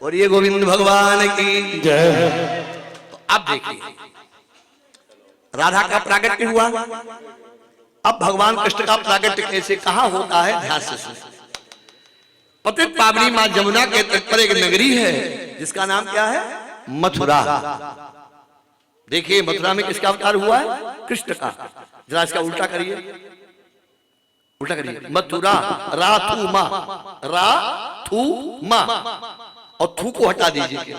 और ये गोविंद भगवान की जय। तो अब देखिए राधा का प्रागट्य हुआ, अब भगवान कृष्ण का प्रागट्य कैसे कहाँ होता है ध्यान से सुनिए। पतित पावनी मां जमुना के तट पर एक नगरी है जिसका नाम क्या है, मथुरा। देखिए मथुरा में किसका अवतार हुआ है, कृष्ण का। जरा इसका उल्टा करिए, उल्टा करिए। मथुरा राथू मा, राथू मा, और थू को हटा दीजिए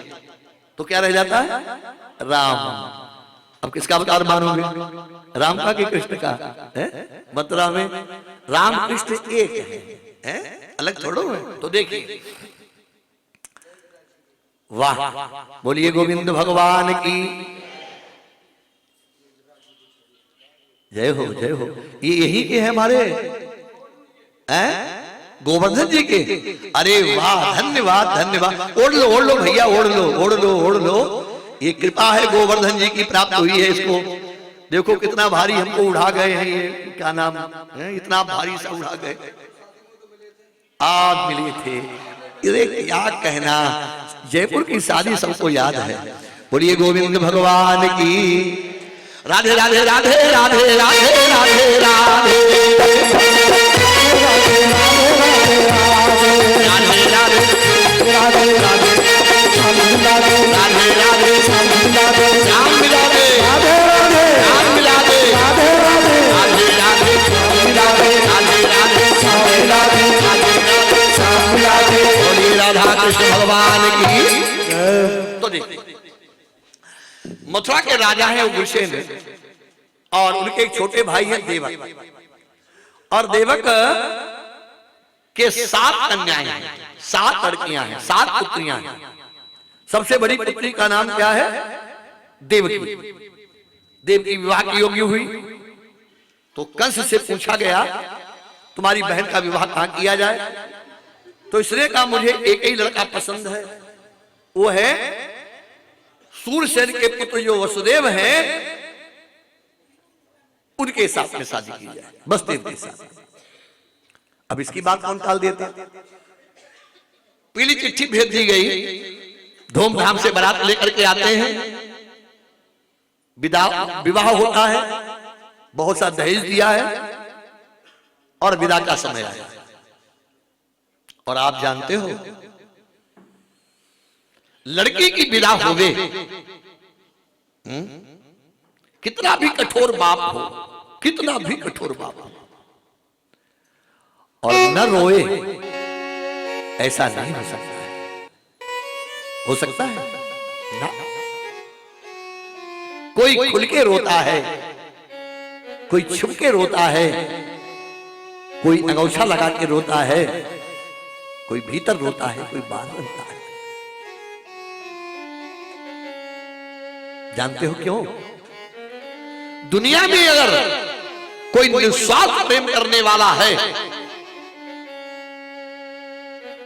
तो क्या रह जाता है, राम। अब किसका अवतार मानोगे, राम का कि कृष्ण का है? मथुरा में राम कृष्ण एक है, अलग थोड़ो है। तो देखिए वाह, बोलिए गोविंद भगवान की जय हो, जय हो। ये यही के है हमारे गोवर्धन जी के। अरे वाह, धन्यवाद धन्यवाद। ओढ़ लो ओढ़ लो भैया, ओढ़ लो ओढ़ लो ओढ़ लो। ये कृपा है गोवर्धन जी की प्राप्त हुई है इसको। देखो कितना भारी हमको उड़ा गए हैं, ये क्या नाम है, इतना भारी सा उड़ा गए। आज मिले थे, अरे क्या कहना, जयपुर की शादी सबको याद है। बोलिए गोविंद भगवान की राधे राधे राधे राधे राधे राधे राधे राधा कृष्ण भगवान की। तो देखिए मथुरा के राजा हैं उग्रसेन, और उनके एक छोटे भाई हैं देवक, और देवक के 7 कन्याएं हैं, 7 लड़कियां हैं, 7 पुत्रियां हैं। सबसे बड़ी पुत्री का नाम क्या है, देवकी। देवकी विवाह की योग्य हुई तो कंस से पूछा गया तुम्हारी बहन का विवाह कहां किया जाए। तो इसने कहा मुझे एक ही लड़का पसंद है, वो है सूरसेन के पुत्र जो वसुदेव हैं, उनके साथ में शादी की जाए, वसुदेव के साथ। अब इसकी बात कौन टाल देता। पीली चिट्ठी भेज दी गई, धूमधाम से बारात लेकर के आते हैं, विवाह होता है, बहुत सा दहेज दिया है, और विदा का समय आया। और आप जानते हो लड़की की विदा होवे, कितना भी कठोर बाप हो, कितना भी कठोर बाप हो, और न रोए ऐसा नहीं हो सकता है। हो सकता है ना, कोई खुल के रोता है, कोई छुप के रोता है, कोई अंगोछा लगा के रोता है, कोई भीतर रोता है, कोई बाहर रोता है। जानते हो क्यों? दुनिया में अगर कोई निस्वार्थ प्रेम करने वाला है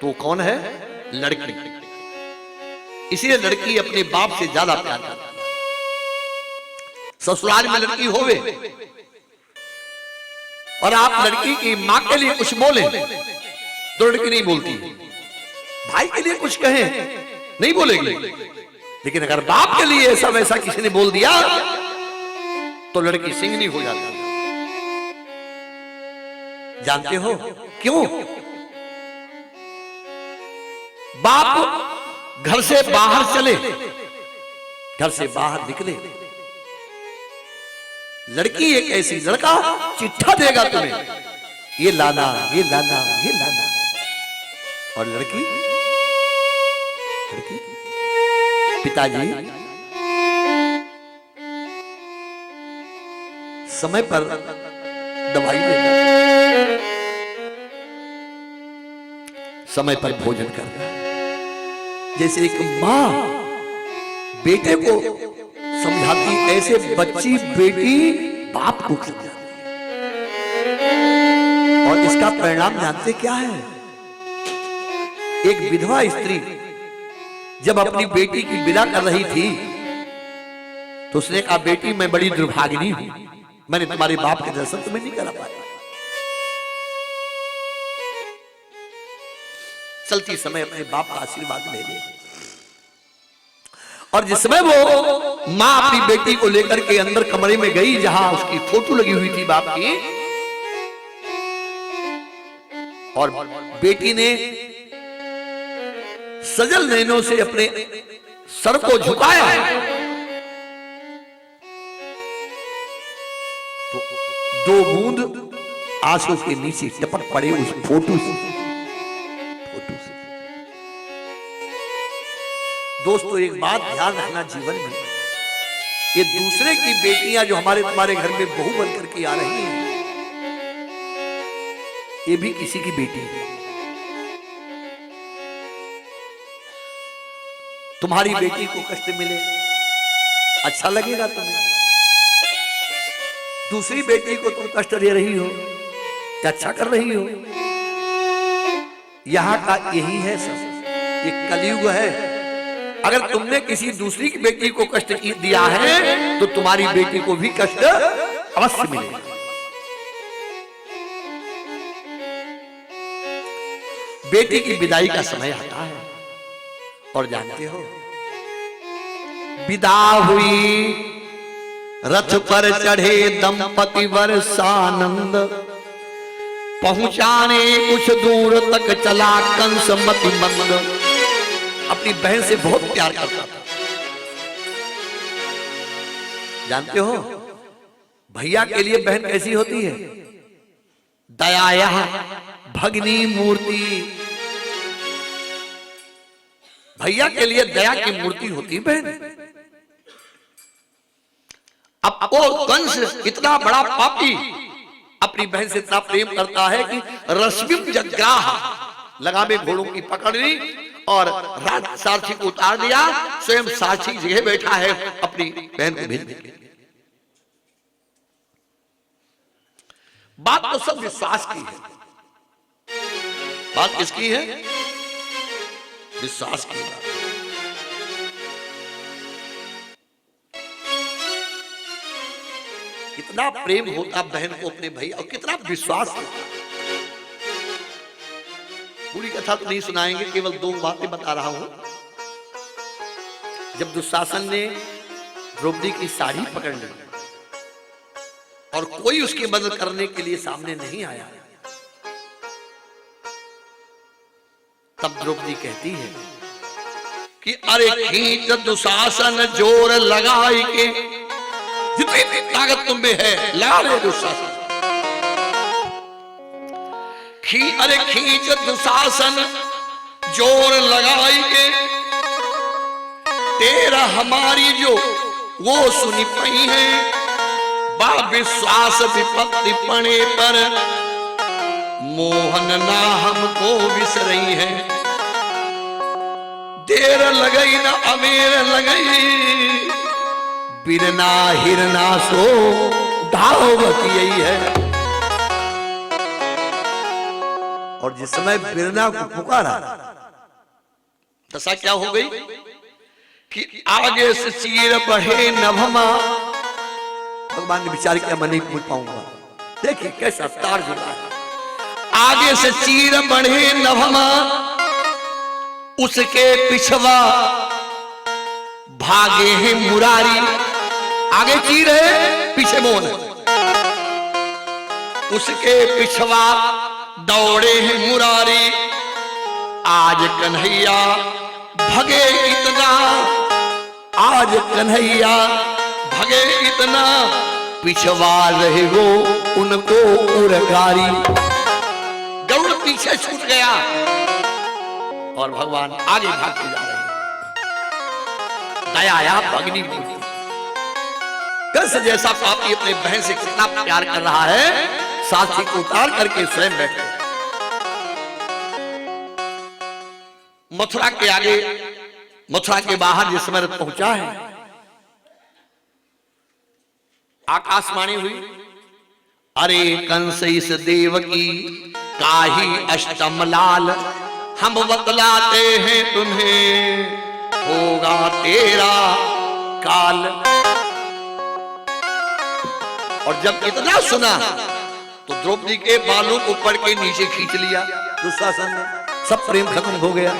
तो कौन है, लड़की। इसलिए लड़की अपने बाप से ज्यादा प्यार करती है। ससुराल में लड़की होवे और आप लड़की की मां के लिए कुछ बोले तो लड़की नहीं बोलती, भाई के लिए कुछ कहें नहीं बोलेगी, लेकिन अगर बाप के लिए ऐसा वैसा किसी ने बोल दिया तो लड़की सिंगनी हो जाती है। जानते हो क्यों? बाप घर से बाहर चले, घर से बाहर निकले, लड़की एक ऐसी, लड़का चिट्ठा देगा तुम्हें, ये लाना ये लाना ये लाना, और लड़की पिताजी समय पर दवाई देना, समय पर भोजन करना। जैसे एक मां बेटे को समझाती, ऐसे बच्ची बेटी बाप को समझाती है। और इसका परिणाम जानते क्या है? एक विधवा स्त्री जब अपनी बेटी की विदा कर रही थी तो उसने कहा, बेटी मैं बड़ी दुर्भागिनी हूं, मैंने तुम्हारे बाप के दर्शन तुम्हें नहीं करा पाया। चलती समय अपने बाप का आशीर्वाद ले ले। और जिस समय वो मां अपनी बेटी को लेकर के अंदर कमरे में गई जहां उसकी फोटो लगी हुई थी बाप की, और बेटी ने सजल नैनों से अपने सर को झुकाया तो दो बूंद आंसू के नीचे टपक पड़े उस फोटो से। दोस्तों एक बात ध्यान रखना जीवन में, ये दूसरे की बेटियां जो हमारे तुम्हारे घर में बहू बनकर के आ रही हैं, ये भी किसी की बेटी है। तुम्हारी बेटी को कष्ट मिले अच्छा लगेगा तुम्हें? दूसरी बेटी को तुम कष्ट दे रही हो क्या अच्छा कर रही हो? यहां का यही है सब, ये कलयुग है। अगर तुमने किसी दूसरी की बेटी को कष्ट दिया है तो तुम्हारी बेटी को भी कष्ट अवश्य मिलेगा। बेटी की विदाई का समय आता है और जानते हो, विदा हुई रथ पर चढ़े दंपति वर्षानंद, पहुंचाने कुछ दूर तक चला कंस मति मंद। अपनी बहन से बहुत प्यार करता था। जानते हो भैया के लिए बहन कैसी होती है? दया भगनी मूर्ति। भैया के लिए दया की मूर्ति होती बहन। अब वो कंस इतना बड़ा पापी अपनी बहन से इतना प्रेम करता है कि रश्मिम जग्राह, लगामे घोड़ों की पकड़ ली और रात सारथी को उतार दिया, स्वयं सारथी जगह बैठा है अपनी बहन को भेजने के लिए। बात तो सब विश्वास की है। बात किसकी है? विश्वास की बात। कितना प्रेम होता बहन को अपने भैया और कितना विश्वास होता। पूरी कथा तो नहीं सुनाएंगे, केवल दो बातें बता रहा हूं। जब दुशासन ने द्रौपदी की साड़ी पकड़ ली और कोई उसकी मदद करने के लिए सामने नहीं आया, तब द्रौपदी कहती है कि अरे खींच दुशासन जोर लगाई के, जितनी ताकत तुम में है लगा लो दुशासन। अरे खींच दुशासन जोर लगाई के, तेरा हमारी जो वो सुनी पई है, बा विश्वास विपत्ति पड़े पर मोहन ना हमको विसरई है। देर लगई ना अमेर लगई, बिरना हिरना सो धावती यही है। और जिस समय बिरना को पुकारा, दशा क्या हो गई कि आगे से चीर बढ़े नभमा। भगवान ने विचार किया मैं नहीं पूछ पाऊंगा। देखिए कैसा तार जुड़ा है। आगे से चीर बढ़े नभमा, उसके पिछवा भागे हैं मुरारी। आगे चीर है, पीछे मोहन है। उसके पिछवा दौड़े हैं मुरारी। आज कन्हैया भगे इतना, आज कन्हैया भगे इतना, पिछवा रहे वो उनको उरगारी। गरुड़ पीछे छूट गया और भगवान आगे भागते जा रहे हैं। दया भगनी मूर्ति। कंस जैसा पापी अपने बहन से कितना प्यार कर रहा है, साथी को उतार करके स्वयं बैठे। मथुरा के आगे, मथुरा के बाहर जिस समय पहुंचा है, आकाशवाणी हुई, अरे कंस इस देव की काही अष्टम लाल, हम बतलाते हैं तुम्हें होगा तेरा काल। और जब इतना सुना तो द्रौपदी के बालों को पकड़ के नीचे खींच लिया दुशासन ने। सब प्रेम खत्म हो गया।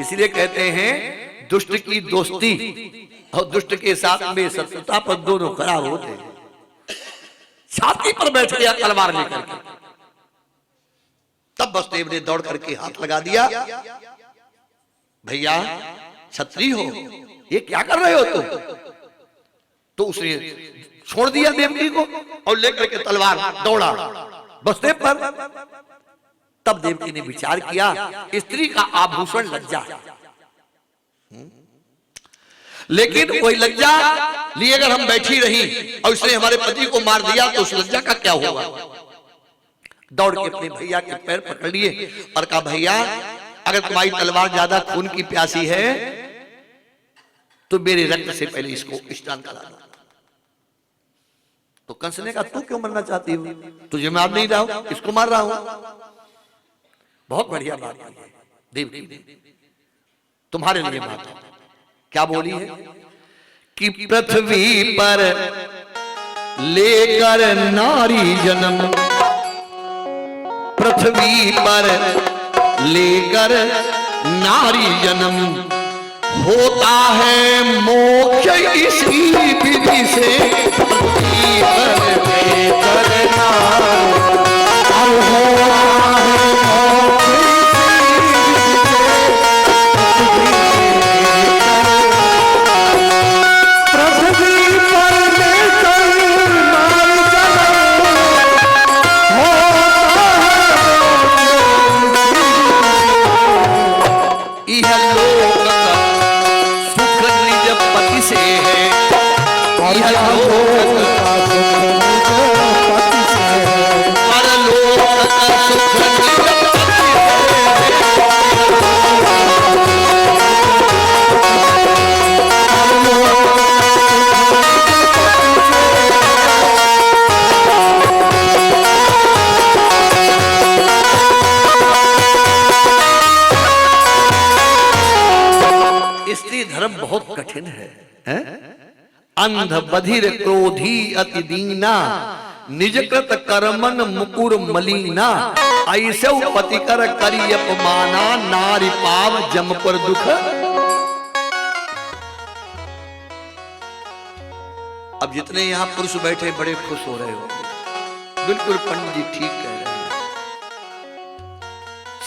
इसलिए कहते हैं दुष्ट की दोस्ती और दुष्ट के साथ में शत्रुता पर दोनों खराब होते हैं। छाती पर बैठ गया तलवार लेकर के, तब वसुदेव ने दौड़ करके हाथ लगा दिया, भैया क्षत्रिय हो, ये क्या कर रहे हो तुम? तो उसने छोड़ दिया देवकी को और लेकर के तलवार दौड़ा वसुदेव पर। तब देवकी ने विचार किया, स्त्री का आभूषण लज्जा है, लेकिन कोई लज्जा लिए अगर हम बैठी रही और उसने हमारे पति को मार दिया तो उस लज्जा का क्या होगा? दौड़ के अपने भैया के पैर पकड़ लिए और कहा, भैया अगर तुम्हारी तलवार ज्यादा खून की प्यासी है तो मेरे रक्त से पहले इसको स्नान करा दो। तो कंस ने कहा, तू क्यों मरना चाहती हो? तुझे मार नहीं रहा हूं, इसको मार रहा हूं। बहुत बढ़िया बात है देवकी ने, तुम्हारे लिए बात है। क्या बोली है कि पृथ्वी पर लेकर नारी जन्म, पृथ्वी पर लेकर नारी जन्म, होता है मोक्ष इसी विधि से, पृथ्वी पर लेकर नारी कठिन है, अंध बधिर क्रोधी अति दीना, निजकृत कर्मन मुकुर मलीना, ऐसे पति कर करी अपमाना, नारी पाव जम पर दुख। अब जितने यहां पुरुष बैठे बड़े खुश हो रहे हो, बिल्कुल पंडित जी ठीक कह रहे हैं,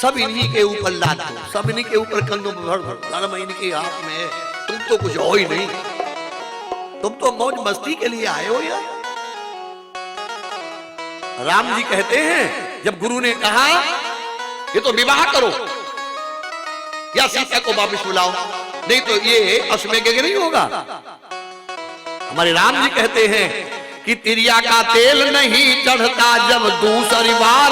सब इन्हीं के ऊपर लाद दो, सब इन्हीं के ऊपर कंधों पर भर दो, इनके हाथ में है, तुम तो कुछ हो ही नहीं, तुम तो मौज मस्ती के लिए आए हो यार। राम जी कहते हैं जब गुरु ने कहा ये तो विवाह करो या सीता को वापस बुलाओ, नहीं तो ये अश्वमेघ यज्ञ नहीं होगा। हमारे राम जी कहते हैं कि तिरिया का तेल नहीं चढ़ता जब दूसरी बार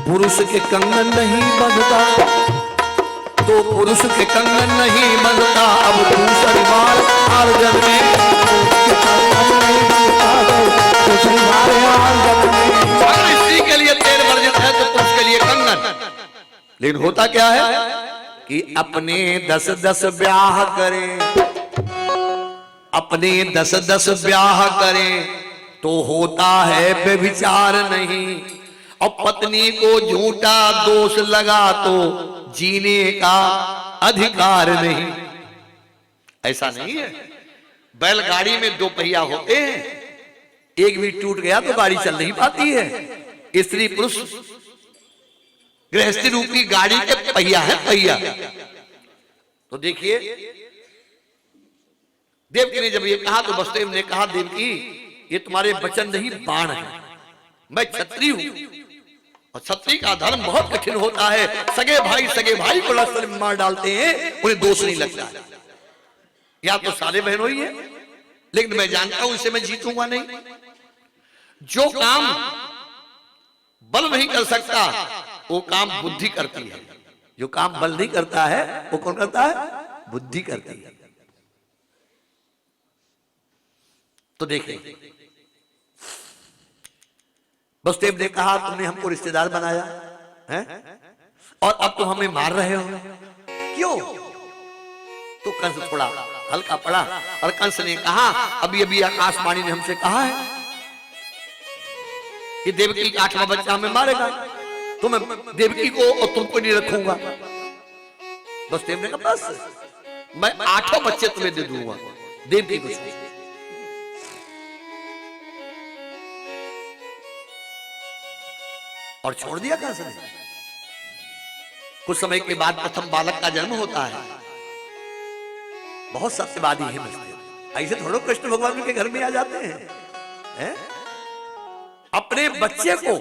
पुरुष के कंगन नहीं बंधता, तो पुरुष के कंगन नहीं बंधता, अब दूसरी बार अर्जन में अगर स्त्री के लिए तेल वर्जित है तो पुरुष के लिए कंगन। लेकिन होता क्या है कि अपने 10-10 ब्याह करें, अपने 10-10 ब्याह करें तो होता है व्यभिचार नहीं, और पत्नी को झूठा दोष लगा तो जीने का अधिकार नहीं। ऐसा नहीं है, बैलगाड़ी में 2 पहिया होते हैं, एक भी टूट गया तो गाड़ी चल नहीं पाती है। स्त्री पुरुष गृहस्थी रूपी गाड़ी के पहिया है, पहिया। तो देखिए देवकी ने जब ये कहा तो वसुदेव ने कहा, देवकी ये तुम्हारे वचन नहीं बाण है, मैं क्षत्रिय हूं और क्षत्रिय का धर्म बहुत कठिन होता है। सगे भाई को लश्कर में मार डालते हैं, उन्हें दोष नहीं लगता है, या तो सारे बहनों ही है, लेकिन मैं जानता हूं इसे मैं जीतूंगा नहीं। जो काम बल नहीं कर सकता वो काम बुद्धि करती है, जो काम बल नहीं करता है वो कौन करता है? बुद्धि करती है। तो देखिए वसुदेव ने कहा तुमने हमको रिश्तेदार बनाया है और अब तुम हमें मार रहे हो, क्यों? तो कंस थोड़ा हल्का पड़ा और कंस ने कहा अभी अभी आकाशवाणी ने हमसे कहा है कि देवकी का 8वां बच्चा हमें मारेगा, तो मैं देवकी को और तुमको नहीं रखूंगा। वसुदेव ने कहा बस मैं 8 बच्चे तुम्हें दे दूंगा, देवकी को और छोड़ दिया कंस ने। कुछ समय के बाद प्रथम बालक का जन्म होता है। बहुत सत्यवादी है वसुदेव, ऐसे थोड़ो कृष्ण भगवान के घर में आ जाते हैं? अपने बच्चे को,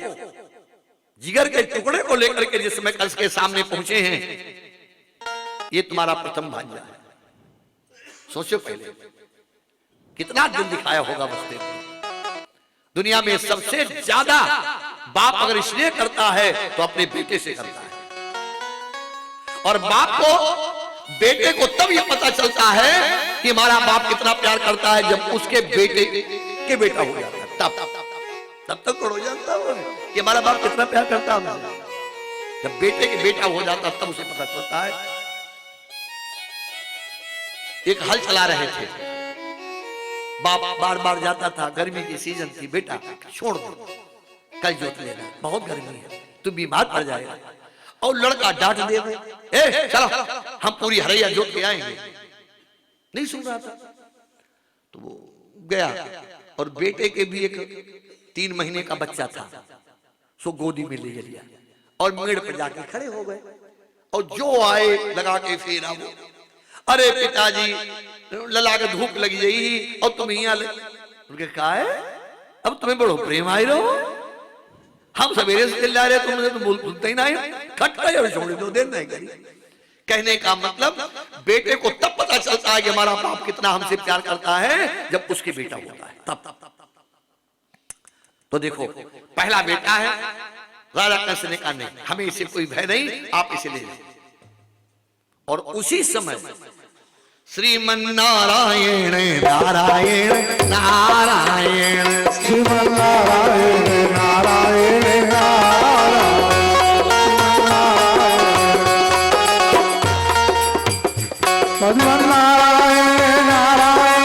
जिगर के टुकड़े को लेकर के जिस समय कंस के सामने पहुंचे हैं, ये तुम्हारा प्रथम भांजा है। सोचो पहले कितना दिल दिखाया होगा वसुदेव ने। दुनिया में सबसे ज्यादा बाप अगर स्नेह करता है तो अपने बेटे से करता है, और बाप को बेटे को तब यह पता चलता है कि हमारा बाप कितना प्यार करता है जब उसके बेटे के बेटा हो जाता है। तब तक हो जाता है कि हमारा बाप कितना प्यार करता है। जब बेटे के बेटा हो जाता तब उसे पता चलता है। एक हल चला रहे थे, बाप बार बार जाता था, गर्मी की सीजन थी, बेटा छोड़ दो कल जोत लेना, बहुत गर्मी है, तू बीमार पड़ जाएगा। और लड़का डांट दे, ए चलो हम पूरी हरैया जोत के आएंगे। नहीं सुन रहा था तो वो गया, और बेटे के भी एक 3 महीने का बच्चा था, सो गोदी में ले लिया और मेड़ पर जाके खड़े हो गए। और जो आए लगा के फेरा वो, अरे पिताजी लला के धूप लगी गई और तुम यहाँ उनके कहा है अब तुम्हें बड़ो प्रेम आए रहो, हम सवेरे से चिल्ला रहे तुमने तो बोलते ही नहीं, खट गए और छोड़ दो, देर नहीं करी। कहने का मतलब बेटे को तब पता चलता है कि हमारा बाप कितना हमसे प्यार करता है जब उसके बेटा होता है, तब। तो देखो पहला बेटा है, राजा कंस ने कहा नहीं हमें इसे कोई भय नहीं, आप इसे ले लो। और उसी समय श्रीमन नारायण नारायण नारायण श्रीमन नारायण नारायण नारायण नारायण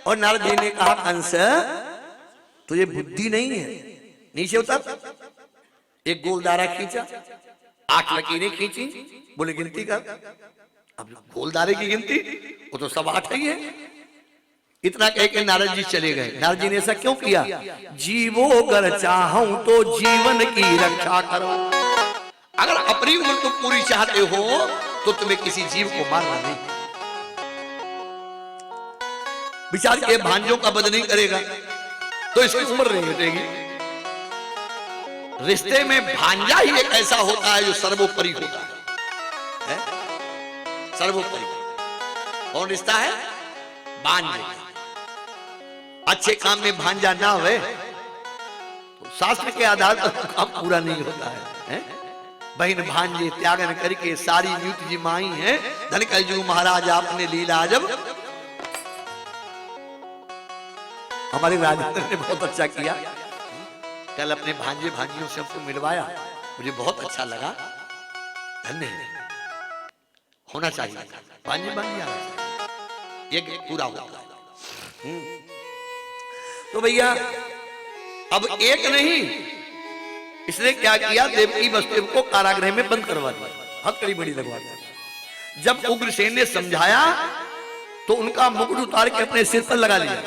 और नारद जी ने कहा कंस तुझे बुद्धि नहीं है, नीचे उतर। एक गोलदारा खींचा, 8 लकीरें खींची, बोले गिनती कर। अब गोलदारे की गिनती वो तो सब 8 ही है। इतना कह के नारद जी चले गए। नारद जी ने ऐसा क्यों किया? जीवो कर चाहूं तो जीवन की रक्षा करो। अगर अपनी उम्र तो पूरी चाहते हो तो तुम्हें किसी जीव को मारना नहीं। विचार के भांजों का वध नहीं करेगा तो इसकी उम्र नहीं घटेगी। रिश्ते में भांजा ही एक ऐसा होता है जो सर्वोपरि होता है, सर्वोपरि। कौन रिश्ता है? भांजे। अच्छे काम में भांजा ना हो तो शास्त्र के आधार पर काम पूरा नहीं होता है। बहन भांजे त्यागन करके सारी युत जी माई है, धन कलजू महाराज आपने लीला जब। हमारे राजेंद्र ने बहुत अच्छा किया, कल अपने भांजे भांजियों से हमको मिलवाया, मुझे बहुत अच्छा लगा। धन्य होना चाहिए, भांजे भांजी ये पूरा होता है। तो भैया अब एक नहीं, इसने क्या किया? देवकी वसुदेव को कारागृह में बंद करवा दिया, हथकड़ी बड़ी लगवा दिया। जब उग्रसेन ने समझाया तो उनका मुकुट उतार के अपने सिर पर लगा लिया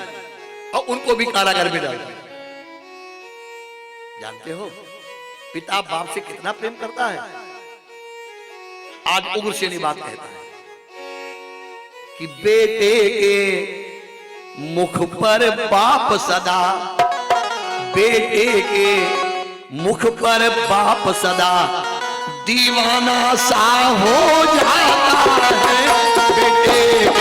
और उनको भी कारागार में डाल दिया। जानते हो पिता बाप से कितना प्रेम करता है। आज उग्रसेनी बात कहता है कि बेटे के मुख पर बाप सदा, बेटे के मुख पर बाप सदा दीवाना सा हो जाता है। बेटे के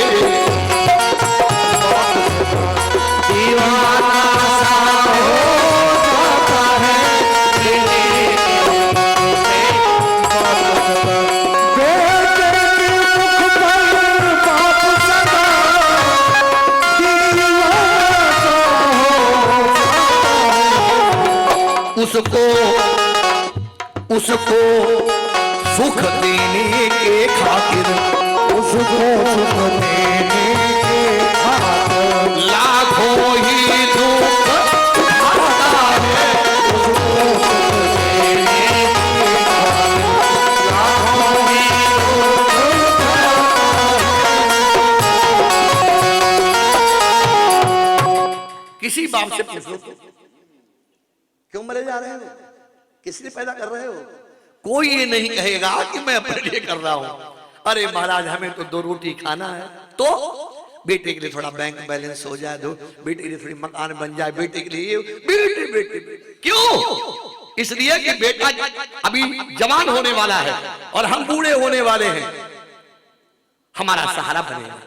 दीवाना सा हो उसको सुख देने के खातिर, उसको सुख देने के खातिर लाखों ही दुख आता है, उसको सुख देने के खातिर लाखों ही दुख किसी बाप से पूछो क्यों मरे जा रहे हो, किस लिए पैदा कर रहे हो? कोई ये नहीं कहेगा कि मैं अपने लिए कर रहा हूं। अरे महाराज हमें तो 2 रोटी खाना है, तो बेटे के लिए थोड़ा बैंक बैलेंस हो जाए, दो बेटे के लिए थोड़ी मकान बन जाए, बेटे के लिए बेटे बेटे, बेटे। क्यों? इसलिए कि बेटा अभी जवान होने वाला है और हम बूढ़े होने वाले हैं, हमारा सहारा बनेगा।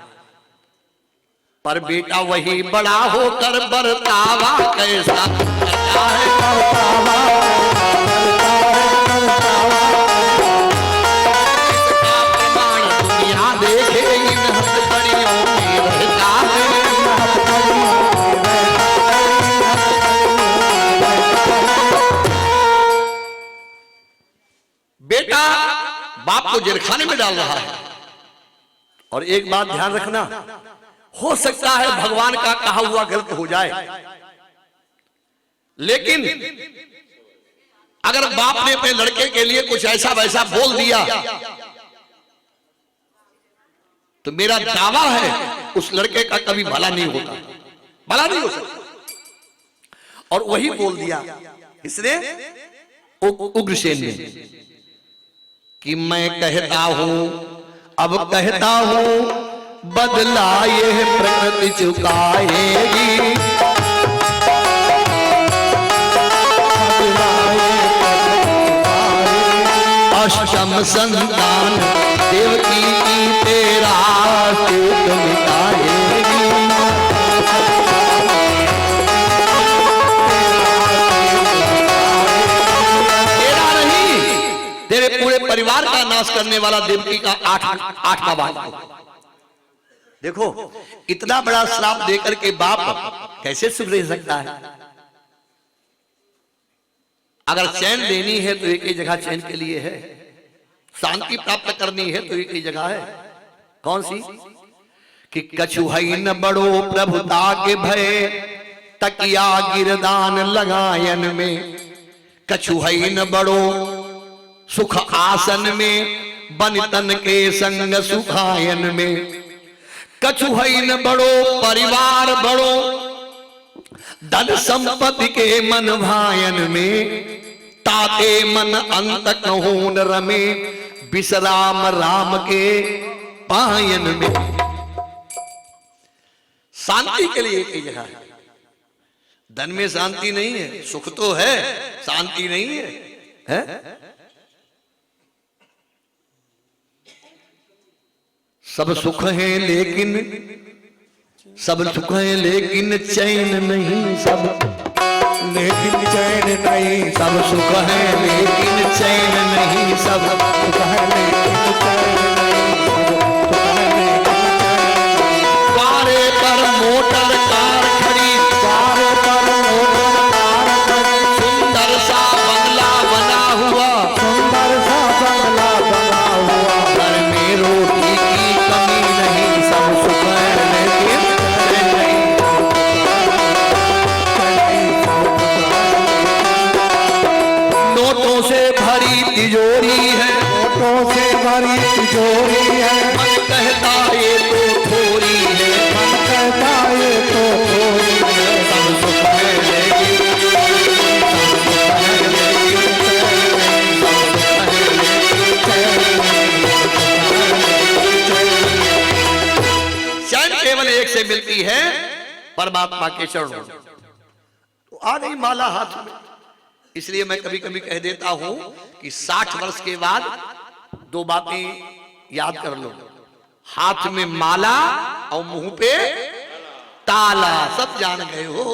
पर बेटा वही बड़ा होकर बरतावा कैसा करता है, इसका प्रमाण दुनिया देखे इन हथकड़ियों में रहता है। बेटा बाप को जेलखाने में डाल रहा है। और एक बात ध्यान रखना, हो सकता है भगवान का कहा हुआ गलत हो जाए, लेकिन अगर बाप ने अपने लड़के के लिए कुछ ऐसा वैसा बोल दिया तो मेरा दावा है उस लड़के का कभी भला नहीं होता, भला नहीं हो सकता। और वही बोल दिया इसने उग्रसेन ने कि मैं कहता हूं, अब कहता हूं बदला ये प्रकृति चुकाएगी, अष्टम संतान देवकी की तेरा चूक मिटाएगी। तेरा नहीं, तेरे पूरे परिवार का नाश करने वाला देवकी का 8वां बालक। देखो इतना बड़ा श्राप देकर के बाप कैसे सुख रह सकता है? अगर चैन लेनी है तो एक ही जगह चैन के लिए है, शांति प्राप्त करनी है तो एक ही जगह है। कौन सी? कि कछु है न बड़ो प्रभुता के भय, तकिया गिरदान लगायन में, कछु है न बड़ो सुख आसन में, बन तन के संग सुखायन में, कछु है न बड़ो परिवार बड़ो, धन संपत्ति के मन भायन में, ताते मन अंत कहोन रमे, विश्राम राम के पायन में। शांति के लिए एक ही जगह है। धन में शांति नहीं है, सुख तो है, शांति नहीं है? सब सुख है लेकिन, सब सुख है लेकिन चैन नहीं, सब लेकिन चैन नहीं, सब सुख है लेकिन चैन नहीं, सब सुख है लेकिन चैन नहीं, सब सुख है लेकिन चैन नहीं। द्वारे पर मोटर कार खड़ी, द्वारे पर मोटर कार खड़ी, सुंदर सा बंगला बना हुआ, सुंदर सा बंगला बना हुआ, घर में रोटी की कमी नहीं, सब सुख है लेकिन चैन नहीं। नोटों से भरी तिजोरी है, नोटों से भरी तिजोरी है, मन कहता ये तो थोड़ी है, मन कहता ये तो थोड़ी है, सब सुख है लेकिन, सब सुख है लेकिन, सब सुख है लेकिन। चैन केवल एक से मिलती है, परमात्मा के चरणों। तो आ गई माला हाथ में। इसलिए मैं कभी कभी कह देता हूं कि 60 वर्ष के बाद 2 बातें याद कर लो, हाथ में माला और मुंह पे ताला। सब जान गए हो,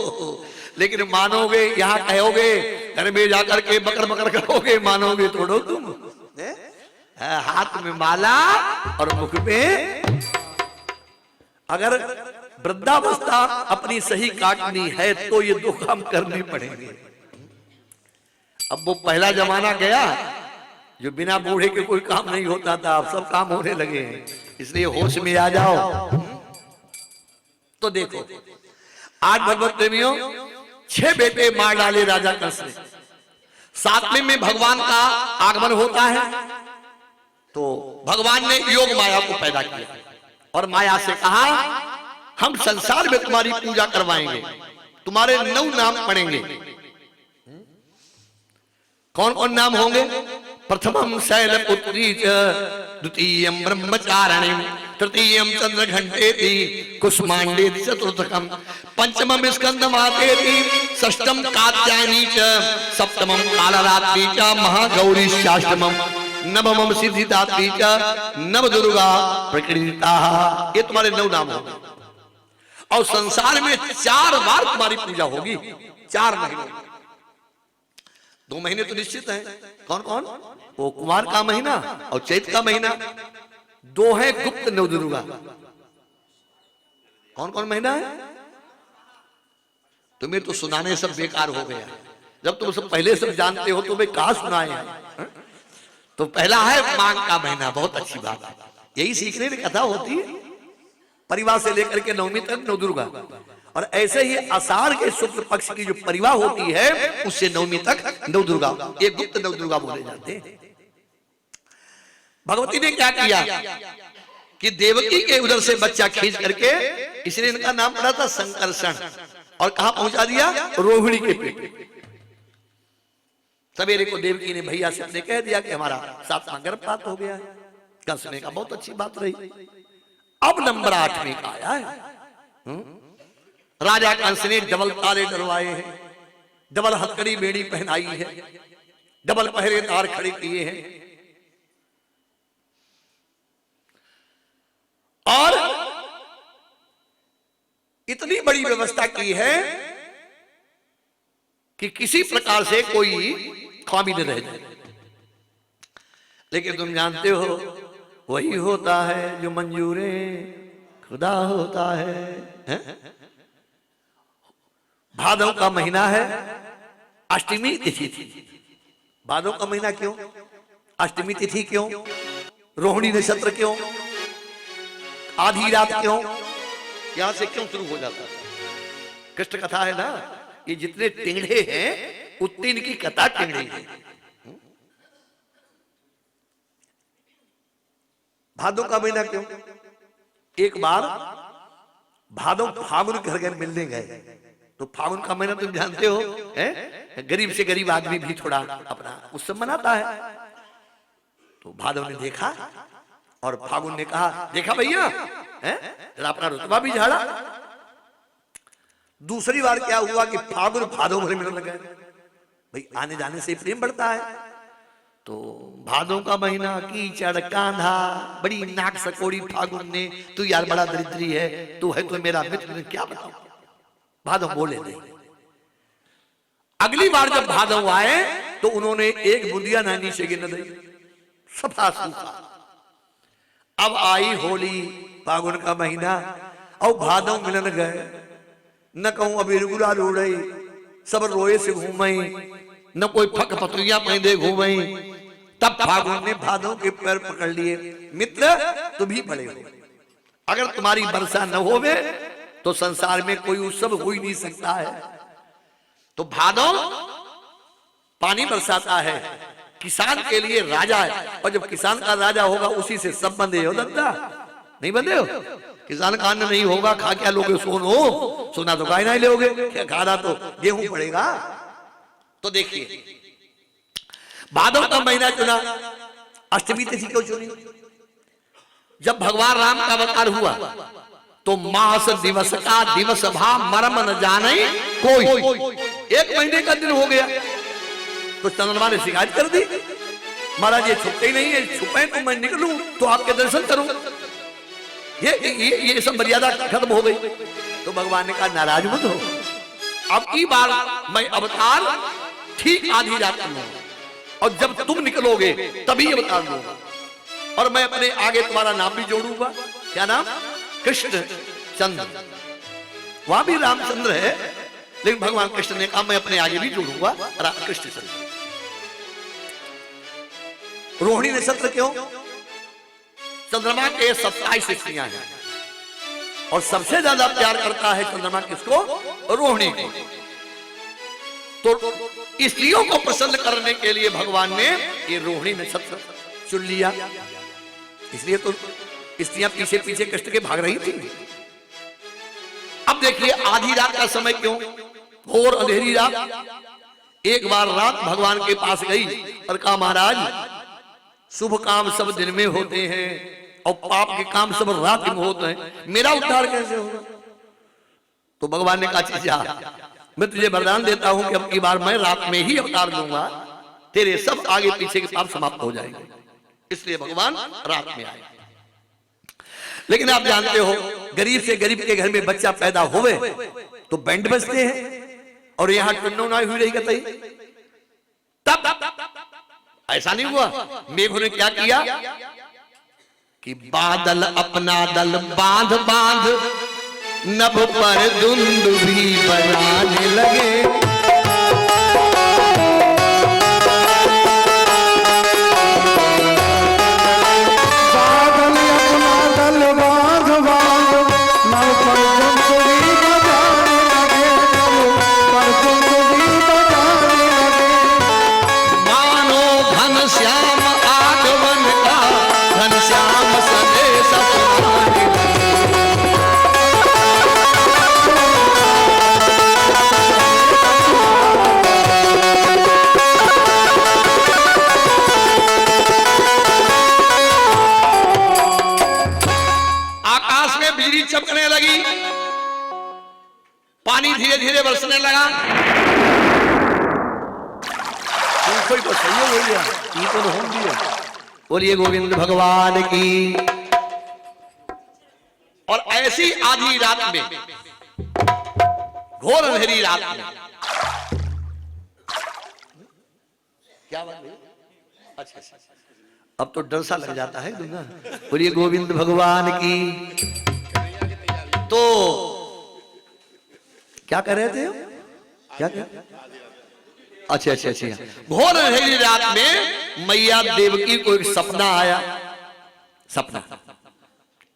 लेकिन मानोगे, यहां कहोगे, घर में जाकर के बकर बकर करोगे, मानोगे थोड़ो तुम। हाथ में माला और मुख पे, अगर वृद्धावस्था अपनी सही काटनी है तो ये 2 काम करने पड़ेंगे। अब वो पहला जमाना गया, जो बिना बूढ़े के कोई काम नहीं होता था, अब सब काम होने लगे हैं, इसलिए होश में आ जाओ। तो देखो आज भगवत प्रेमियों 6 बेटे मार डाले राजा कंस ने। 7वें में भगवान का आगमन होता है, तो भगवान ने योग माया को पैदा किया और माया से कहा हम संसार में तुम्हारी पूजा करवाएंगे, तुम्हारे 9 नाम पढ़ेंगे। कौन कौन नाम होंगे? प्रथमम शैलपुत्री च, द्वितीयम ब्रह्मचारिणी, तृतीयम चंद्रघंटेति, कुष्मांडेति चतुर्थकम, पंचमम स्कंदमातेति, षष्ठम कात्यायनी च, सप्तमम कालरात्रि च, महागौरी शाष्टमम, नवमम सिद्धिदात्री च, नवदुर्गा प्रकृतिता। ये तुम्हारे 9 नाम होंगे और संसार में 4 बार तुम्हारी पूजा होगी। 4 महीने, 2 महीने तो निश्चित है। कौन कौन? वो कुमार का महीना और चैत का महीना। 2 है गुप्त नवदुर्गा। कौन कौन महीना है? तुम्हें तो सुनाने सब बेकार हो गया। जब तुम सब पहले सब जानते हो तो मैं कहा सुनाए हैं? तो पहला है माघ का महीना, बहुत अच्छी बात है। यही सीखने की कथा होती है, परिवार से लेकर के नवमी तक नवदुर्गा। और ऐसे ही आषाढ़ के शुक्ल पक्ष की जो परिवार होती है उससे नवमी तक नवदुर्गा, ये गुप्त नवदुर्गा बोले जाते हैं। भगवती ने क्या किया कि देवकी के उधर से बच्चा खींच करके, इसलिए इनका नाम पड़ा था संकर्षण, और कहां पहुंचा दिया? रोहिणी के पेट। सवेरे को देवकी ने भैया से अपने कह दिया कि हमारा 7वां गर्भपात हो गया है। कंस ने कहा बहुत अच्छी बात रही। अब नंबर 8 में का आया है। राजा कंस ने डबल तारे डरवाए हैं, डबल हथकड़ी बेड़ी पहनाई है, डबल पहरेदार खड़े किए हैं, और इतनी बड़ी व्यवस्था की है कि किसी प्रकार से कोई खामी न रह जाए। लेकिन तुम जानते हो वही होता है जो मंजूरे खुदा होता है? भादव का महीना है, अष्टमी तिथि थी। भादव का महीना क्यों? अष्टमी तिथि क्यों? रोहिणी नक्षत्र क्यों? आधी रात क्यों? यहां से क्यों शुरू हो जाता है? कृष्ण कथा है ना, ये जितने टिंगड़े हैं उतनी इनकी कथा टिंगड़ी है। भादव का महीना क्यों? एक बार भादव फागुन घर गए, मिलने गए, तो फागुन का महीना तुम जानते हो है? गरीब से गरीब आदमी भी थोड़ा अपना उत्सव मनाता है। तो भादव ने देखा और फागुन ने कहा देखा भैया, जरा अपना रुतबा भी झाड़ा। दूसरी बार क्या हुआ कि फागुन भादव भर मिलने लगे। भाई आने जाने से प्रेम बढ़ता है। तो भादों का महीना कीचड़ कांधा, बड़ी नाक सकोड़ी फागुन ने, तू यार बड़ा दरिद्री है, तू है तो मेरा मित्र, क्या बताऊं। भादव बोले नहीं। अगली बार जब भादव आए तो उन्होंने एक बूंदिया नानी से गिन दी, सफा सूखा। अब आई होली, फागुन का महीना, और भादव मिलन गए। न कहूं अभी रुगुला रोड़ई, सब रोए से घूमई, न कोई फक पतरिया पहने घूमई। तब फागुन ने भादव के पैर पकड़ लिए, मित्र तुम ही बड़े हो, अगर तुम्हारी वर्षा न होवे तो संसार में कोई उत्सव हो ही नहीं सकता है। तो भादव पानी बरसाता है, किसान के लिए राजा है, और जब किसान का राजा होगा उसी से सब बंधे हो। दत्ता नहीं बंधे हो? किसान का अन्न नहीं होगा, खा क्या लोगे? सोनो, सोना तो गाय नहीं लोगे, क्या खा रहा तो गेहूं पड़ेगा। तो देखिए भादव का महीना चुना, अष्टमी तिथि क्यों चुनी? जब भगवान राम का अवतार हुआ तो मास दिवस का दिवस भा मरम न जाने कोई। 1 महीने का दिन हो गया तो चंद्रमा ने शिकायत कर दी, महाराज ये छुपते ही नहीं है, छुपे तो मैं निकलूं तो आपके दर्शन करूं। ये सब मर्यादा खत्म हो गई। तो भगवान ने कहा नाराज मत हो, अब की बार मैं अवतार ठीक आधी रात लूंगा, और जब तुम निकलोगे तभी अवतार लूंगा, और मैं अपने आगे तुम्हारा नाम भी जोड़ूंगा। क्या नाम? कृष्ण चंद्र। वहां भी रामचंद्र है, लेकिन भगवान कृष्ण ने कहा मैं अपने आगे भी जोड़ूंगा कृष्ण चंद्र। रोहिणी नक्षत्र क्यों? चंद्रमा के 27 स्त्रियां हैं और सबसे ज्यादा प्यार करता है चंद्रमा किसको? रोहिणी को। तो स्त्रियों को प्रसन्न करने के लिए भगवान ने ये रोहिणी नक्षत्र चुन लिया। इसलिए तो स्त्रियां पीछे पीछे कष्ट के भाग रही थी। अब देखिए आधी रात का समय क्यों? घोर अंधेरी रात। एक बार रात भगवान के पास गई और कहा महाराज शुभ काम सब दिन में होते हैं और पाप के काम सब रात में होते हैं, मेरा उद्धार कैसे होगा? तो भगवान ने कहा जा, मैं तुझे वरदान देता हूं कि अब की बार मैं रात में ही अवतार लूंगा, तेरे सब आगे पीछे के पाप समाप्त हो जाएंगे। इसलिए भगवान रात में आए। लेकिन आप जानते हो गरीब से गरीब के घर में बच्चा पैदा होवे तो बैंड बजते हैं और यहां टुन्नौनाई हुई रही कतई। तब ऐसा नहीं हुआ। मेघों ने क्या किया कि बादल अपना दल बांध बांध नभ पर धुंध भी बजाने लगे। चमकने लगी, पानी धीरे धीरे बरसने लगा। कोई तो सही हो गया, ये तो हो गया। बोलिए गोविंद भगवान की। और ऐसी आधी रात में, घोर अंधेरी रात में, क्या बात है? अच्छा अब तो डर सा लग जाता है दूंगा। बोलिए गोविंद भगवान की। तो क्या कर रहे थे? क्या क्या? अच्छा अच्छा अच्छा। घोर अंधेरी रात में मैया देवकी को एक सपना आया। सपना,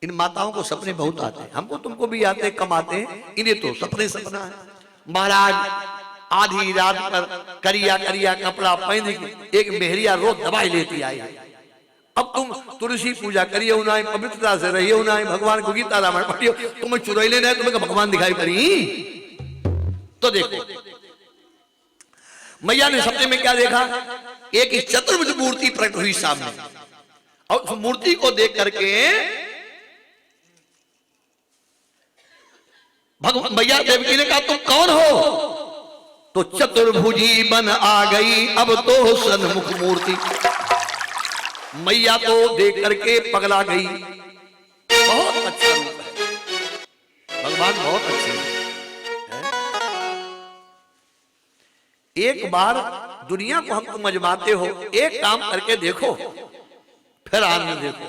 इन माताओं को सपने बहुत आते हैं, हमको तुमको भी आते हैं, कम आते हैं, इन्हें तो सपने सपना है। महाराज आधी रात पर करिया करिया कपड़ा पहन के एक मेहरिया रोज दवाई लेती आई। अब तुम तुलसी पूजा करिए, उन्हें पवित्रता से रहिए, उन्हें भगवान को गीता रामायण पढ़िए, तुम्हें चुराई लेना है, तुम्हें भगवान दिखाई पड़ी। तो देखो मैया ने सपने में क्या देखा? एक चतुर्भुज मूर्ति प्रकट हुई सामने और उस मूर्ति को देख करके भगवान मैया देवकी ने कहा तुम कौन हो? तो चतुर्भुजी बन आ गई अब तो सन्मुख मूर्ति। मैया तो देख करके पगला गई। बहुत अच्छा रूप है, भगवान बहुत अच्छे हैं। एक बार दुनिया को हम तुम अजमाते हो, एक काम करके देखो फिर आनंद देखो।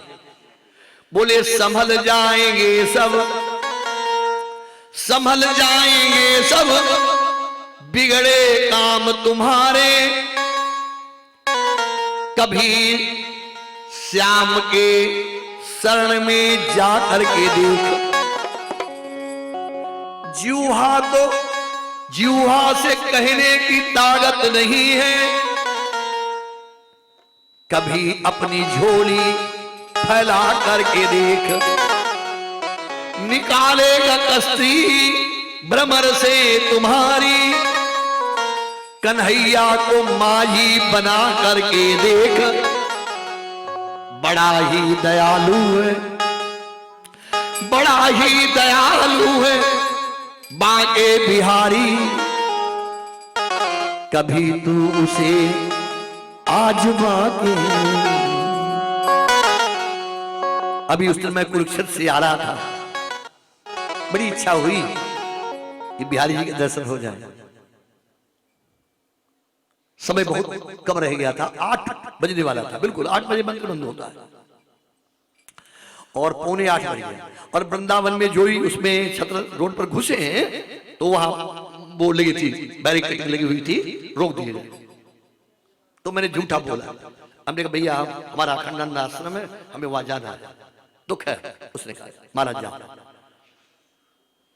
बोले संभल जाएंगे सब, संभल जाएंगे सब, बिगड़े काम तुम्हारे। कभी श्याम के शरण में जा करके देख। जीवा से कहने की ताकत नहीं है, कभी अपनी झोली फैला करके देख। निकालेगा कश्ती भ्रमर से तुम्हारी, कन्हैया को माझी बना करके देख। बड़ा ही दयालु है, बड़ा ही दयालु है बांके बिहारी। कभी तू उसे आजमा के। अभी उस दिन मैं कुरुक्षेत्र से आ रहा था, बड़ी इच्छा हुई कि बिहारी जी के दर्शन हो जाए। समय बहुत कम रह गया था, 8 बजने वाला था, बिल्कुल 8 बजे बंद होता है और 7:45 बज गया। और वृंदावन में जो ही उसमें छत्र रोड पर घुसे हैं तो वहां वो लगी थी, बैरिकेड लगी हुई थी, रोक दिए गए। तो मैंने झूठा बोला, हमने कहा भैया हमारा खंडन आश्रम है, हमें वहां जाना है, दुख है। उसने कहा महाराज जाओ।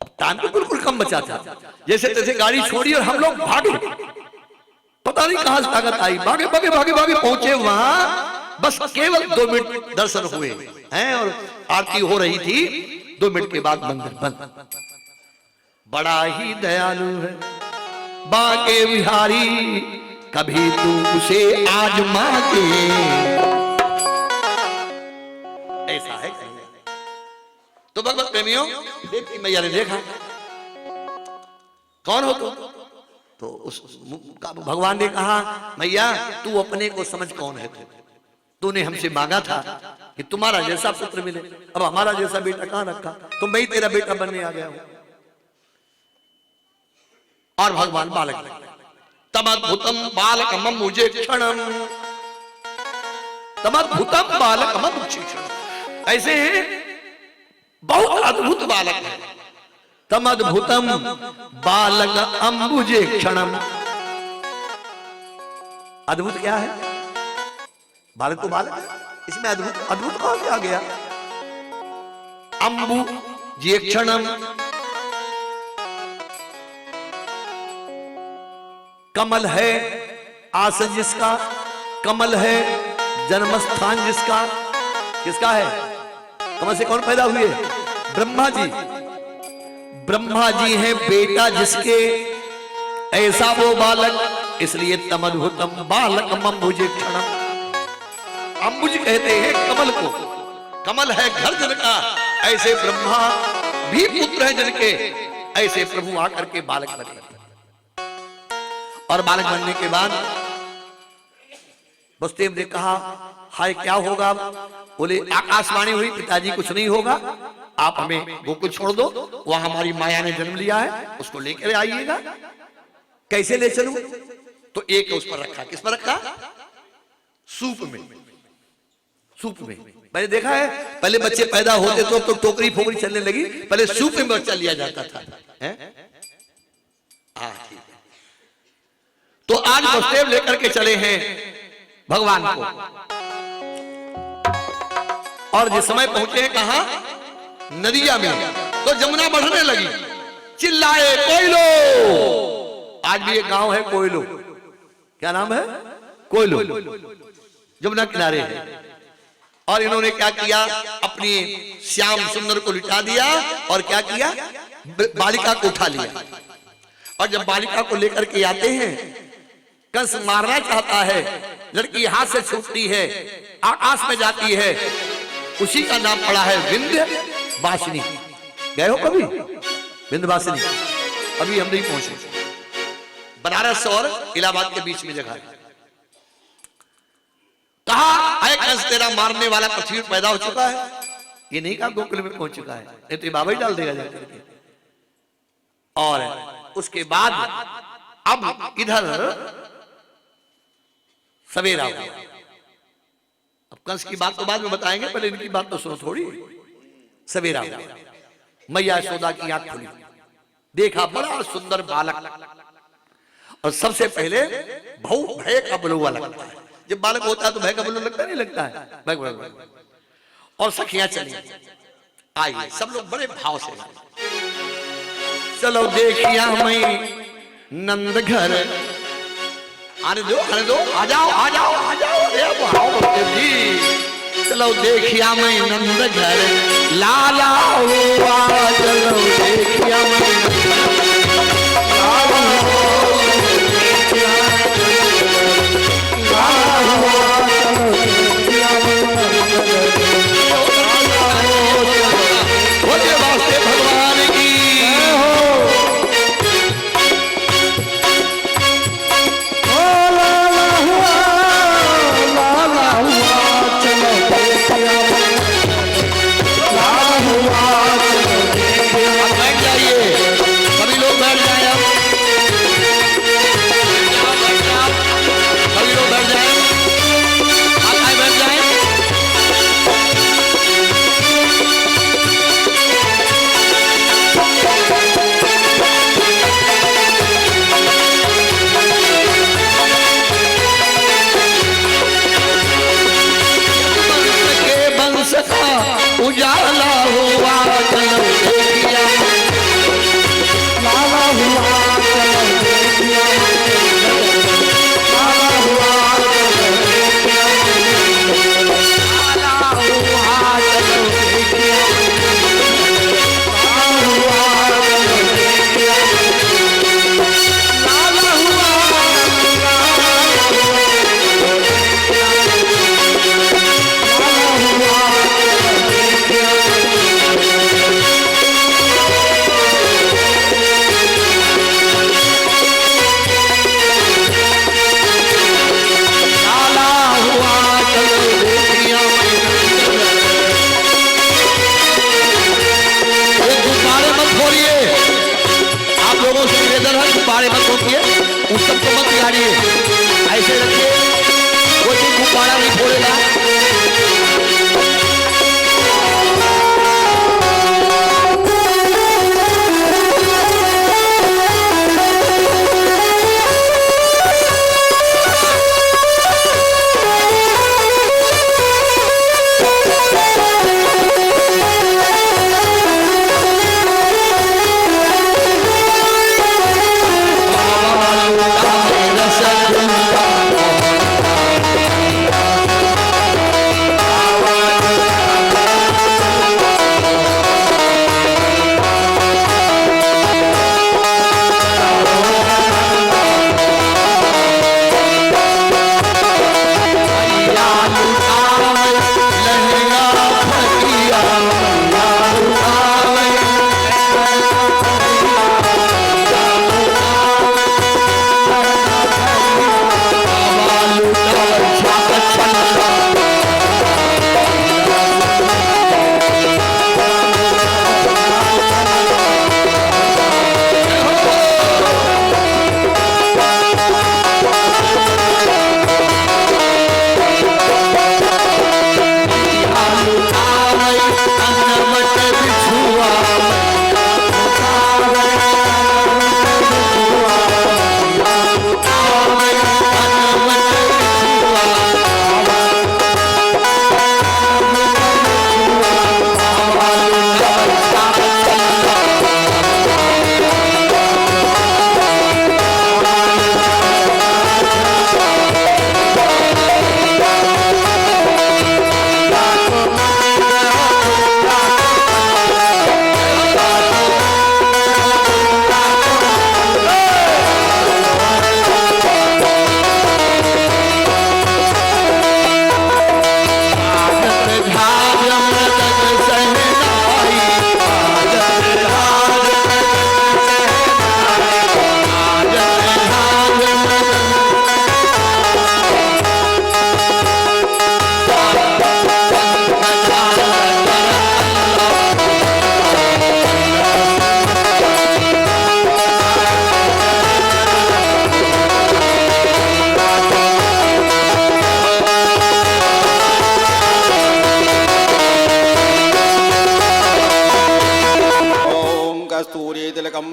अब टाइम तो बिल्कुल कम बचा था, जैसे तैसे गाड़ी छोड़ी और हम लोग भागे, पता नहीं कहां से ताकत आई, भागे भागे भागे भागे पहुंचे वहां। बस केवल 2 मिनट दर्शन हुए हैं और आरती हो रही थी। 2 मिनट के बाद मंदिर बंद। बड़ा ही दयालु है बांके बिहारी, कभी तू उसे आजमा के। ऐसा है तो भगवत प्रेमियों, देखती मैया ने देखा कौन हो तुम? तो उस भगवान ने कहा मैया तू अपने को समझ कौन है? तूने हमसे मांगा था कि तुम्हारा जैसा पुत्र मिले, अब हमारा जैसा बेटा कहां रखा? तो मैं ही तेरा बेटा बनने आ गया हूं। और भगवान बालक तमद्भुतम बालकम मुझे क्षणम, तमद्भुतम बालकम मुझे क्षणम। ऐसे बहुत अद्भुत बालक है। तमद्भुतम बालक अंबुजे क्षणम। अद्भुत क्या है? बालक तो बालक है, इसमें अद्भुत अद्भुत कहां से आ गया? अंबु जे क्षणम, कमल है आसन जिसका, कमल है जन्मस्थान जिसका। किसका है? कमल से कौन पैदा हुए? ब्रह्मा जी। ब्रह्मा जी हैं बेटा जिसके, ऐसा वो बालक, इसलिए तमद्भुतम बालक अंबुजे क्षणम। अंबुज कहते हैं कमल को, कमल है घर जिनका, ऐसे ब्रह्मा भी पुत्र है जिनके, ऐसे प्रभु आकर के बालक बने। और बालक बनने के बाद वसुदेव ने कहा हाय क्या होगा? बोले आकाशवाणी हुई पिताजी कुछ नहीं होगा, आप हमें गोकुल छोड़ दो, वहां हमारी माया ने जन्म लिया है, उसको लेकर आइएगा। कैसे ले चलूं? तो एक उस पर रखा। किस पर रखा? सूप में। सूप में मैंने देखा है पहले बच्चे पैदा होते तो टोकरी फोकरी चलने लगी, पहले सूप में बच्चा लिया जाता था। ठीक है। तो आज वसुदेव लेकर के चले हैं भगवान को, और जिस समय पहुंचे हैं कहा? नदिया में, तो जमुना बढ़ने लगी। चिल्लाए कोयलो। आज भी एक गांव है कोयलो। क्या नाम है? कोयलो। जमुना किनारे है। और इन्होंने क्या किया? अपनी श्याम सुंदर को लिटा दिया और क्या किया? बालिका को उठा लिया। और जब बालिका को लेकर के आते हैं, कंस मारना चाहता है, लड़की हाथ से छूटती है, आकाश में जाती है। उसी का नाम पड़ा है विंध्यवासिनी। गए हो कभी विंध्यवासिनी? अभी हम नहीं पहुंचे। बनारस और इलाहाबाद के बीच में जगह है। कहा है कंस तेरा मारने वाला पृथ्वी में पैदा हो चुका है। ये नहीं कहा गोकुल में पहुंच चुका है, नहीं तो बाबा ही डाल देगा जाकर के। और उसके बाद अब इधर सवेरा हुआ। अब कंस की बात तो बाद में बताएंगे, पहले इनकी बात तो सुनो थोड़ी। सवेरा हुआ, मैया यशोदा की आंख खुली, देखा बड़ा सुंदर बालक। और सबसे पहले भय का बलुआ लगता है। जब बालक होता है तो भय का बलुआ लगता नहीं लगता है? भय। और सखियां चली आई, सब लोग बड़े भाव से। चलो देखिया मैं नंद घर, आने दो आ जाओ आ जाओ आ जाओ जी। चलो देखिया मैं नंद घर लाला हुआ, चलो देखिया मैं लाला वास्ते भगवान की उजाला हुआ चलो देखिया लाला हुआ चलो देखिया लाला हुआ चलो देखिया उजाला हुआ चलो देखिया लाला हुआ चलो देखिया लाला हुआ लाला हुआ चलो देखिया ये गुब्बारे मत फोड़िए, आप लोगों से निवेदन है गुब्बारे मत फोड़िए, उस सबको मत बिगाड़िए, ऐसे रखिए, कोई भी गुब्बारा नहीं फोड़ेगा।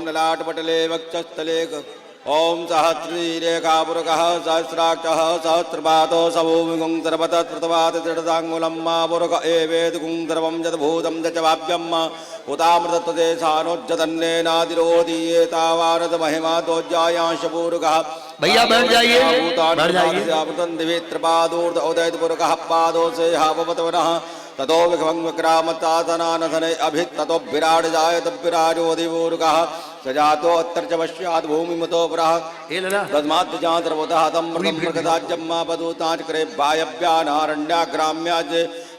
ललाटपटले वक्षस्थले ओम सहस्रीरेखापुरकः सहस्राक्षः सहस्रपादो सभूमिगुं सर्वतत्प्रतवातदृढताङ्गुलम्मापुरक एवेदुगुं सर्वं यद्भूतं यच्चाप्यं उतामृतत्वदेशानोज्जतन्नेनादिरोधीयेतावानद महिमा दोज्जायांशपूरुकः। भैया बैठ जाइए, बैठ जाइए। दिवित्रपादूर्ध उदयपुरकः पादो से हापवतवनः ततो विभंग विक्रामतातनानधने अभित ततो विराट जायत विराजोदिपूरुकः सजातो अत्तर्च पश्चात् भूमिमतो पुरः तस्मात् जातर्वतः तं मृगदाज्यम्मा पदूताच करे वायव्यानारण्याग्राम्याज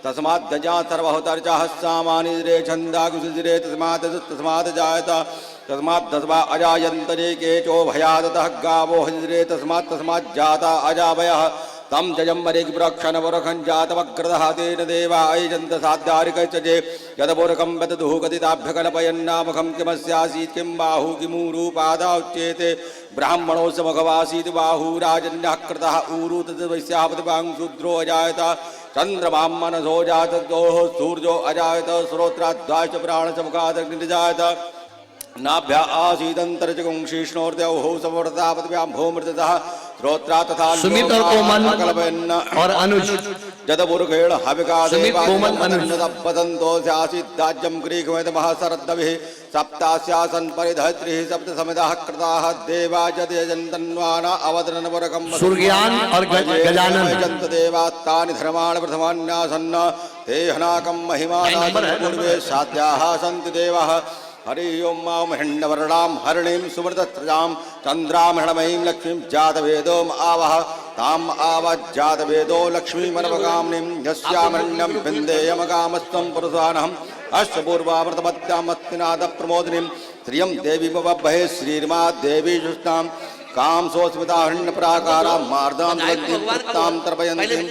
तस्मात् दजा सर्वहुतर्चः सामानिरे छन्दाकुशिरे तस्मात् जायत तस्मात् दस्वा अजायन्तरे केचो भयादतः गावो हजिरे तस्मात् जाता अजावयः तम जजम्बरे प्रक्षणवरखं जातवग्रदः तेन देवा ऐजन्त साध्यारिकैश्चे यदपुरकं वदतुः कथिताभ्यकल्पयन्नामखं किमस्यासीत् किं बाहु किमूरूपादा उच्येते ब्राह्मणो समघवासीत् बाहु राजन्यः कृतः ऊरु तद्वैश्यापतिपां शूद्रो अजायत चन्द्रमां मनसो जातोः सूर्यो अजायत श्रोत्राद्वाश्च प्राणसमुखादग्निर्जायत नाभ्या आसीदन्तर्चकुं शीष्णोर्द्यौः समवर्तापतिभ्यां भूमृततः श्रोत्रा तथा सुमित और कोमल और अनुज जदबुर्गेण हविका सुमित कोमल अनुज पतंतो स्यासीद्दाज्यं ग्रीकमेत महासरद्दभिः सप्तास्यासन् परिधत्रिः सप्त समिदाः कृताः देवा जदयजन्तन्वाना अवदनवरकं सूर्यज्ञान और गजानन जन्त देवास्तानि धर्माणि प्रथमान्यासन्न ते हनाकं महिमानापूर्वे साध्याः सन्ति देवाः हरि ओं मां हिण्डवर्णां हरिणीं सुमृतस्रजां चन्द्रां हिरणमयीं लक्ष्मीं जातवेदो आवह ताम् आवज्जातवेदो लक्ष्मीमनवगामिनीं यस्यामरण्यं विन्देयमगामस्त्वं पुरुषानहम् अश्वपूर्वामृतमत्यामस्तिनादप्रमोदिनीं श्रियं देवी बभ्भये श्रीर्मा देवी जुष्टां काम सोस्मिताहण्य प्राकारा मार्दां दत्तां तर्पयन्तीं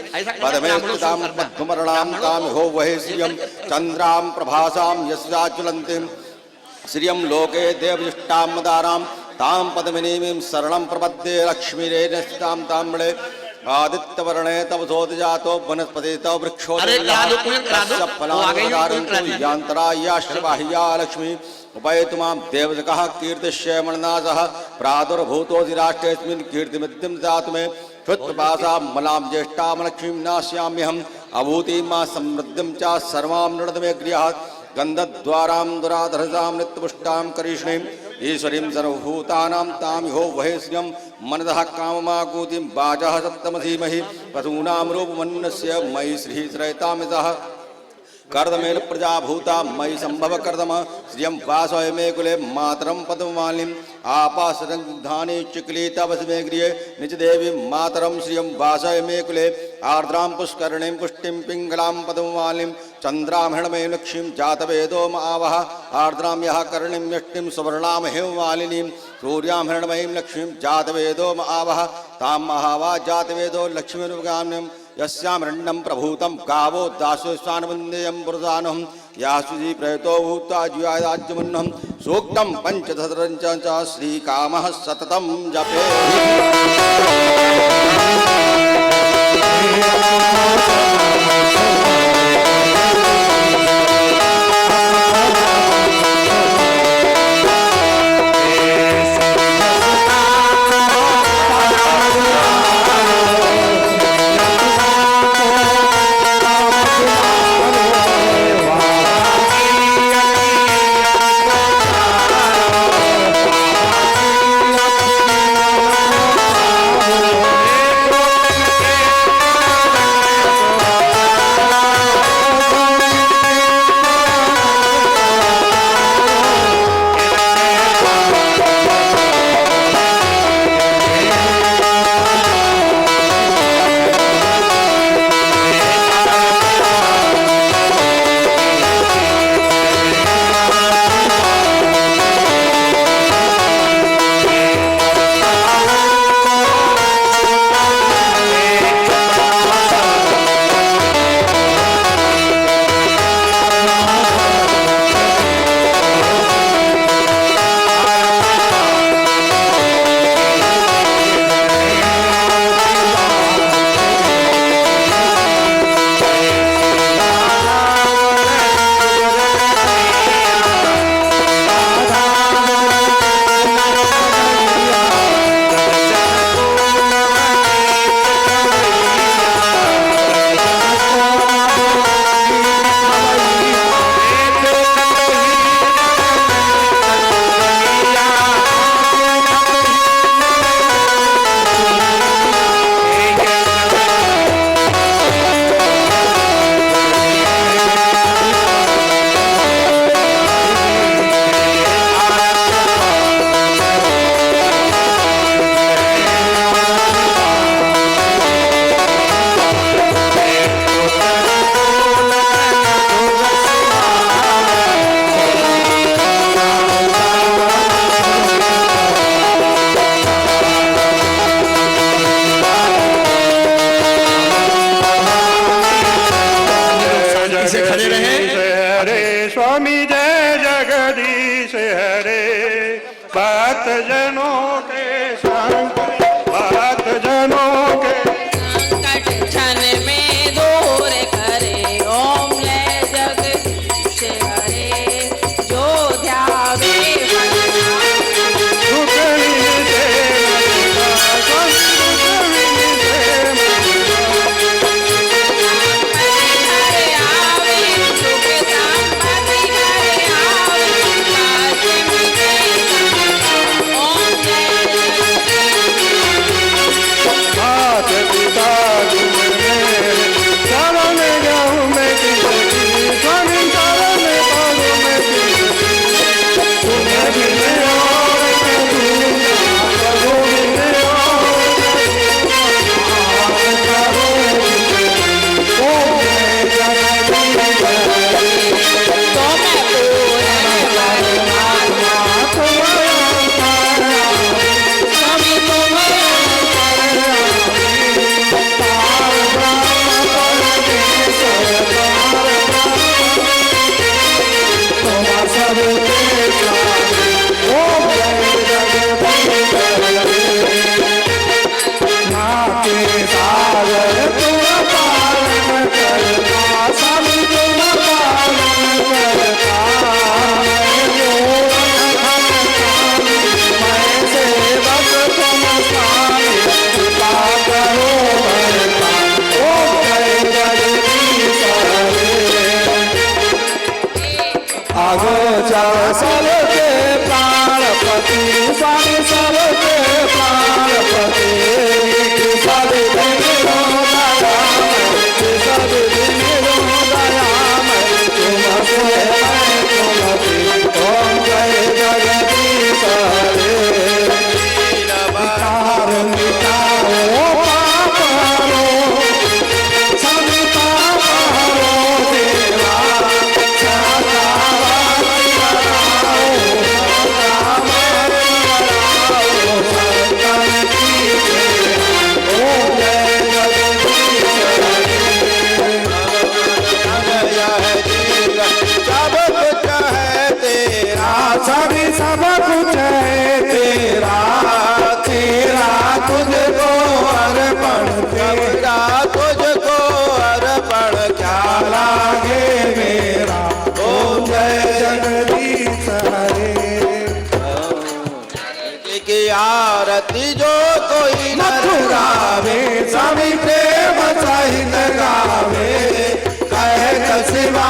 पदमे स्थितां मध्वमरणां तां हो वहे श्रियं चन्द्रां प्रभासां यस्याज्वलन्तीं श्रियं लोके देवजुष्टां मदारां तां पद्मिनीं शरणं प्रपद्ये लक्ष्मीरेण स्थितां ताम्बळे आदित्यवर्णे तव सोदजातो वनस्पति तव वृक्षो फलान्तरायाश्रवाह्या लक्ष्मी उपैतु मां देवजकः कीर्तिश्यमणनासः प्रादुर्भूतोऽसि राष्ट्रेऽस्मिन् कीर्तिमिद्यं ददातु मे क्षुत्पासां मलां ज्येष्ठां लक्ष्मीं नास्याम्यहम् अभूतिं मा समृद्धिं च सर्वां नृणद मे गृहात् गन्धद्वारां दुराधरसां नित्यपुष्टां करिष्णीं ईश्वरीं सर्वभूतानां तां हो वहे श्रियं मनदः काममाकूतिं वाचः सप्तमधीमहि पशूनां रूपमन्यस्य मयि श्रीश्रयतामितः कर्दमेन प्रजाभूता मयि संभव कर्दम श्रियं वासय मे कुले मातरं पद्ममालिनीम् आपासरंधानि चिक्लीतवस मे गृहे निजदेवीं मातरं श्रियं वासय मे कुले आर्द्रां पुष्करणीं पुष्टिं पिङ्गलां पद्ममालिनीं चन्द्रां हिरणमयीं लक्ष्मीं जातवेदो आवह आर्द्रां यः कर्णीं यष्टिं सुवर्णां हेममालिनीं सूर्यां हिरणमयीं लक्ष्मीं जातवेदो आवह तां महावा जातवेदो लक्ष्मीरुपगामिनीं यस्यामरण्यं प्रभूतं गावो दासो स्वानवन्देयं पुरुषानहं यासुजी प्रयतो भूता जुयादाज्यमुन्नहं सूक्तं पंचदशरं च श्रीकामः सततं जपे स्वामी जय जगदीश हरे भक्त जनों के संकट भक्त जनों के संकट क्षण में दूर करे ओम जय जगदीश हरे जो ध्यावे सुख निधे भागो चल सबके प्राणपति स्वामी सबके प्राणपति सब दिन रो दयामय सब दिन रो दयामय तुमसे मैं तुमति ओम जय जगदीश हरे विकार मिटाओ पाप हरो सब पाप हरो देवा छातावासी कराओ संतन की ओम जय जगदीश सभी सब कुछ है तेरा तेरा तुझको अर्पण तेरा तुझको अर्पण क्या लागे मेरा ओम जय जगदीश हरे की आरती जो कोई नर गावे सभी प्रेम सहित गावे कहे शिवा